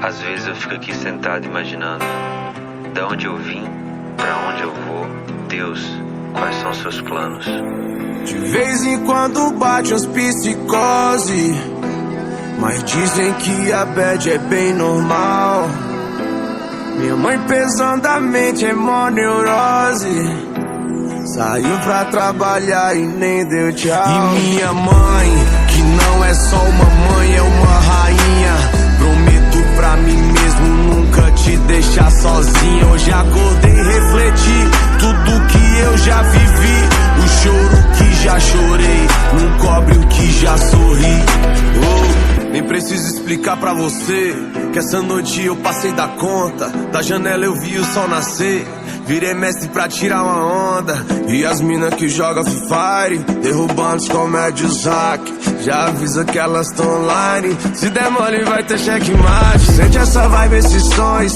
Às vezes eu fico aqui sentado imaginando da onde eu vim, pra onde eu vou. Deus, quais são seus planos? De vez em quando bate as psicose, mas dizem que a bad é bem normal. Minha mãe pesadamente é mó neurose, saiu pra trabalhar e nem deu tchau. E minha mãe, que não é só uma mãe, é uma rainha. Prometo pra mim mesmo nunca te deixar sozinha. Hoje acordei e refleti tudo que eu já vivi. O choro que já chorei não cobre o que já sorri. Oh, nem preciso explicar pra você que essa noite eu passei da conta. Da janela eu vi o sol nascer, virei mestre pra tirar uma onda. E as mina que joga Free Fire, derrubando os comédios hack. Já avisa que elas tão online, se der mole vai ter checkmate. Sente essa vibe, esses sons.